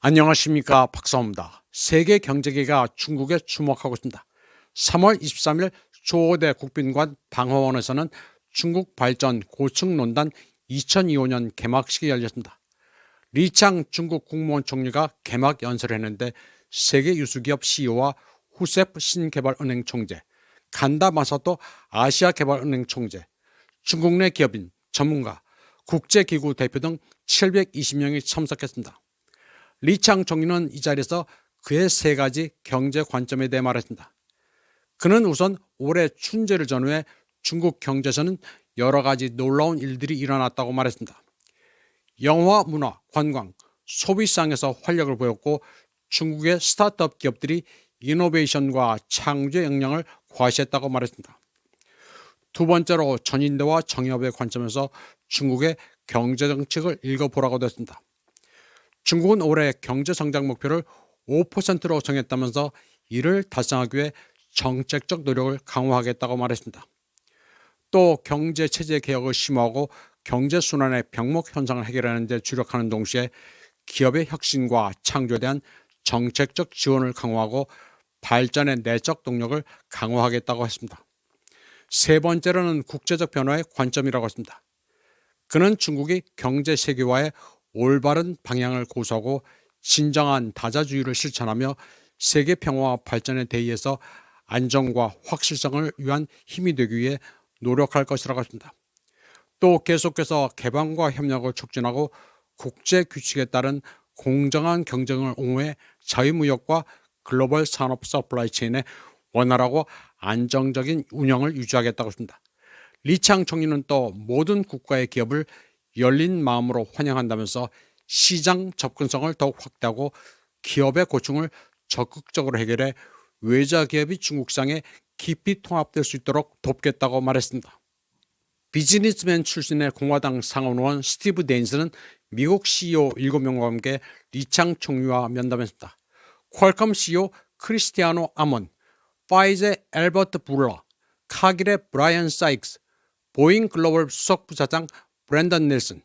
안녕하십니까, 박사호입니다. 세계 경제계가 중국에 주목하고 있습니다. 3월 23일 조호대 국빈관 방화원에서는 중국 발전 고층 논단 2025년 개막식이 열렸습니다. 리창 중국 국무원 총리가 개막 연설을 했는데 세계 유수기업 CEO와 후셉 신개발은행 총재, 간다 마사토 아시아개발은행 총재, 중국 내 기업인, 전문가, 국제기구 대표 등 720명이 참석했습니다. 리창 총리는 이 자리에서 그의 세 가지 경제 관점에 대해 말했습니다. 그는 우선 올해 춘제를 전후해 중국 경제에서는 여러 가지 놀라운 일들이 일어났다고 말했습니다. 영화, 문화, 관광, 소비시장에서 활력을 보였고 중국의 스타트업 기업들이 이노베이션과 창조의 역량을 과시했다고 말했습니다. 두 번째로 전인대와 정의업의 관점에서 중국의 경제정책을 읽어보라고 했습니다. 중국은 올해 경제성장 목표를 5%로 정했다면서 이를 달성하기 위해 정책적 노력을 강화하겠다고 말했습니다. 또 경제체제 개혁을 심화하고 경제순환의 병목 현상을 해결하는 데 주력하는 동시에 기업의 혁신과 창조에 대한 정책적 지원을 강화하고 발전의 내적 동력을 강화하겠다고 했습니다. 세 번째로는 국제적 변화의 관점이라고 했습니다. 그는 중국이 경제 세계화의 올바른 방향을 고수하고 진정한 다자주의를 실천하며 세계 평화와 발전의 대의에서 안정과 확실성을 위한 힘이 되기 위해 노력할 것이라고 했습니다. 또 계속해서 개방과 협력을 촉진하고 국제 규칙에 따른 공정한 경쟁을 옹호해 자유무역과 글로벌 산업 서플라이 체인의 원활하고 안정적인 운영을 유지하겠다고 했습니다. 리창 총리는 또 모든 국가의 기업을 열린 마음으로 환영한다면서 시장 접근성을 더욱 확대하고 기업의 고충을 적극적으로 해결해 외자 기업이 중국 시장에 깊이 통합될 수 있도록 돕겠다고 말했습니다. 비즈니스맨 출신의 공화당 상원의원 스티브 데인스는 미국 CEO 7명과 함께 리창 총리와 면담했습니다. 퀄컴 CEO 크리스티아노 아몬, 파이제 앨버트 불러, 카길의 브라이언 사이크스, 보잉 글로벌 수석 부사장 브랜던 닐슨,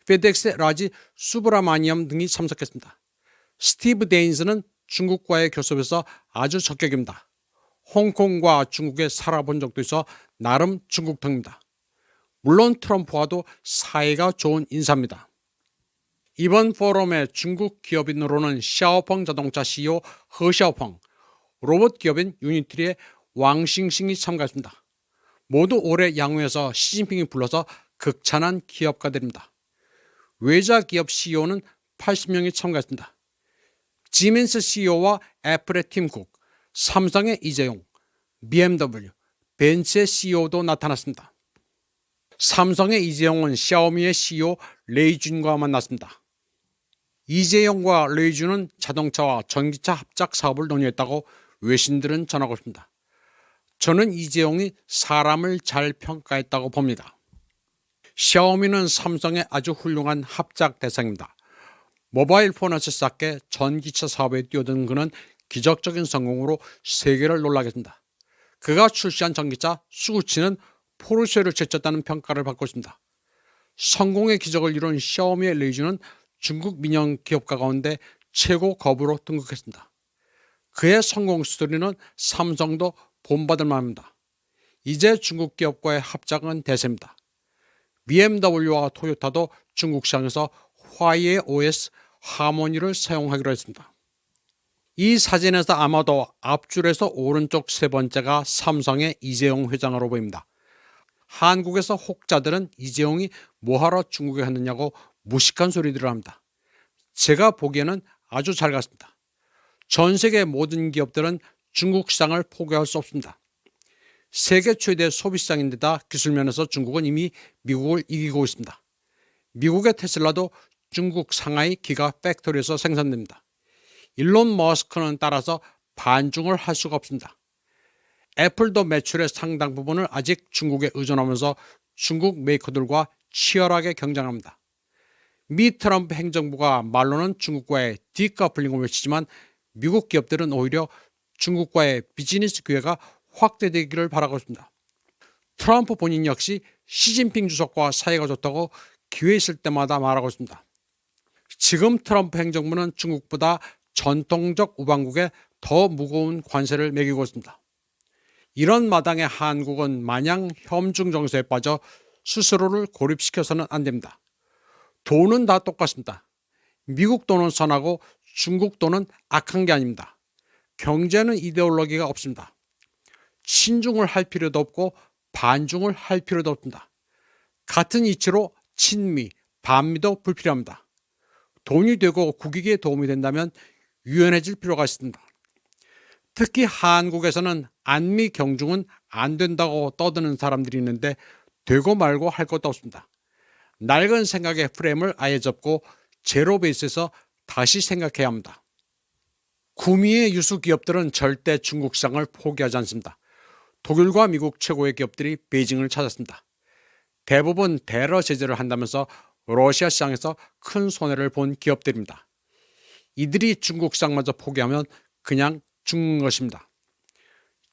페덱스의 라지 수브라마니엄 등이 참석했습니다. 스티브 데인스는 중국과의 교섭에서 아주 적격입니다. 홍콩과 중국에 살아본 적도 있어 나름 중국통입니다. 물론 트럼프와도 사이가 좋은 인사입니다. 이번 포럼에 중국 기업인으로는 샤오펑 자동차 CEO 허샤오펑, 로봇 기업인 유니트리의 왕싱싱이 참가했습니다. 모두 올해 양회에서 시진핑이 불러서 극찬한 기업가들입니다. 외자 기업 CEO는 80명이 참가했습니다. 지멘스 CEO와 애플의 팀쿡, 삼성의 이재용, BMW, 벤츠의 CEO도 나타났습니다. 삼성의 이재용은 샤오미의 CEO 레이준과 만났습니다. 이재용과 레이준은 자동차와 전기차 합작 사업을 논의했다고 외신들은 전하고 있습니다. 저는 이재용이 사람을 잘 평가했다고 봅니다. 샤오미는 삼성의 아주 훌륭한 합작 대상입니다. 모바일 폰에서 시작해 전기차 사업에 뛰어든 그는 기적적인 성공으로 세계를 놀라게 했습니다. 그가 출시한 전기차 수구치는 포르쉐를 제쳤다는 평가를 받고 있습니다. 성공의 기적을 이룬 샤오미의 레이준은 중국 민영 기업가 가운데 최고 거부로 등극했습니다. 그의 성공 스토리는 삼성도 본받을 만합니다. 이제 중국 기업과의 합작은 대세입니다. BMW와 토요타도 중국 시장에서 화이의 OS 하모니를 사용하기로 했습니다. 이 사진에서 아마도 앞줄에서 오른쪽 세 번째가 삼성의 이재용 회장으로 보입니다. 한국에서 혹자들은 이재용이 뭐하러 중국에 갔느냐고 무식한 소리들을 합니다. 제가 보기에는 아주 잘 갔습니다. 전 세계 모든 기업들은 중국 시장을 포기할 수 없습니다. 세계 최대 소비시장인데다 기술면에서 중국은 이미 미국을 이기고 있습니다. 미국의 테슬라도 중국 상하이 기가 팩토리에서 생산됩니다. 일론 머스크는 따라서 반중을 할 수가 없습니다. 애플도 매출의 상당 부분을 아직 중국에 의존하면서 중국 메이커들과 치열하게 경쟁합니다. 미 트럼프 행정부가 말로는 중국과의 디커플링을 외치지만 미국 기업들은 오히려 중국과의 비즈니스 기회가 확대되기를 바라고 있습니다. 트럼프 본인 역시 시진핑 주석과 사이가 좋다고 기회 있을 때마다 말하고 있습니다. 지금 트럼프 행정부는 중국보다 전통적 우방국에 더 무거운 관세를 매기고 있습니다. 이런 마당에 한국은 마냥 협중 정세에 빠져 스스로를 고립시켜서는 안 됩니다. 돈은 다 똑같습니다. 미국 돈은 선하고 중국 돈은 악한 게 아닙니다. 경제는 이데올로기가 없습니다. 친중을 할 필요도 없고 반중을 할 필요도 없습니다. 같은 이치로 친미, 반미도 불필요합니다. 돈이 되고 국익에 도움이 된다면 유연해질 필요가 있습니다. 특히 한국에서는 안미 경중은 안 된다고 떠드는 사람들이 있는데 되고 말고 할 것도 없습니다. 낡은 생각의 프레임을 아예 접고 제로 베이스에서 다시 생각해야 합니다. 구미의 유수 기업들은 절대 중국 시장을 포기하지 않습니다. 독일과 미국 최고의 기업들이 베이징을 찾았습니다. 대부분 대러 제재를 한다면서 러시아 시장에서 큰 손해를 본 기업들입니다. 이들이 중국 시장마저 포기하면 그냥 죽는 것입니다.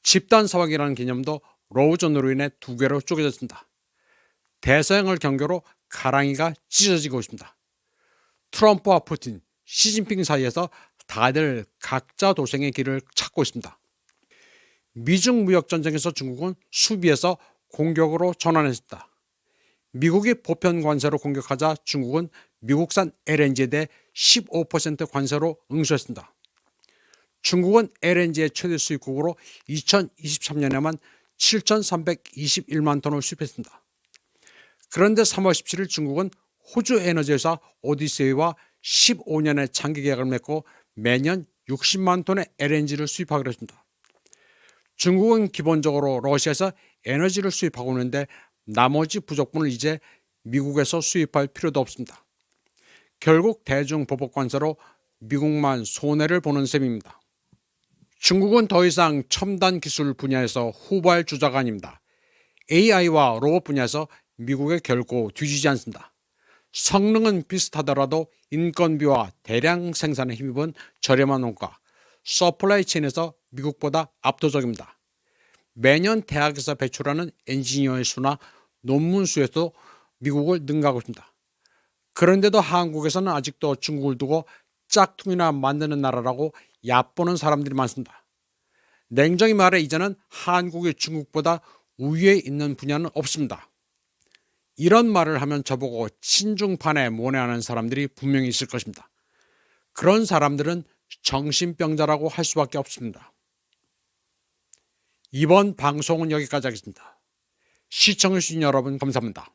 집단 사왕이라는 개념도 로우존으로 인해 두 개로 쪼개졌습니다. 대서양을 경계로 가랑이가 찢어지고 있습니다. 트럼프와 푸틴, 시진핑 사이에서 다들 각자 도생의 길을 찾고 있습니다. 미중 무역 전쟁에서 중국은 수비에서 공격으로 전환했습니다. 미국이 보편 관세로 공격하자 중국은 미국산 LNG에 대해 15% 관세로 응수했습니다. 중국은 LNG의 최대 수입국으로 2023년에만 7,321만 톤을 수입했습니다. 그런데 3월 17일 중국은 호주 에너지 회사 오디세이와 15년의 장기 계약을 맺고 매년 60만 톤의 LNG를 수입하기로 했습니다. 중국은 기본적으로 러시아에서 에너지를 수입하고 있는데 나머지 부족분을 이제 미국에서 수입할 필요도 없습니다. 결국 대중보복 관세로 미국만 손해를 보는 셈입니다. 중국은 더 이상 첨단 기술 분야에서 후발 주자가 아닙니다. AI와 로봇 분야에서 미국에 결코 뒤지지 않습니다. 성능은 비슷하더라도 인건비와 대량 생산에 힘입은 저렴한 원가, 서플라이 체인에서 미국보다 압도적입니다. 매년 대학에서 배출하는 엔지니어의 수나 논문 수에도 미국을 능가하고 있습니다. 그런데도 한국에서는 아직도 중국을 두고 짝퉁이나 만드는 나라라고 얕보는 사람들이 많습니다. 냉정히 말해 이제는 한국이 중국보다 우위에 있는 분야는 없습니다. 이런 말을 하면 저보고 친중판에 모내하는 사람들이 분명히 있을 것입니다. 그런 사람들은 정신병자라고 할 수밖에 없습니다. 이번 방송은 여기까지 하겠습니다. 시청해주신 여러분 감사합니다.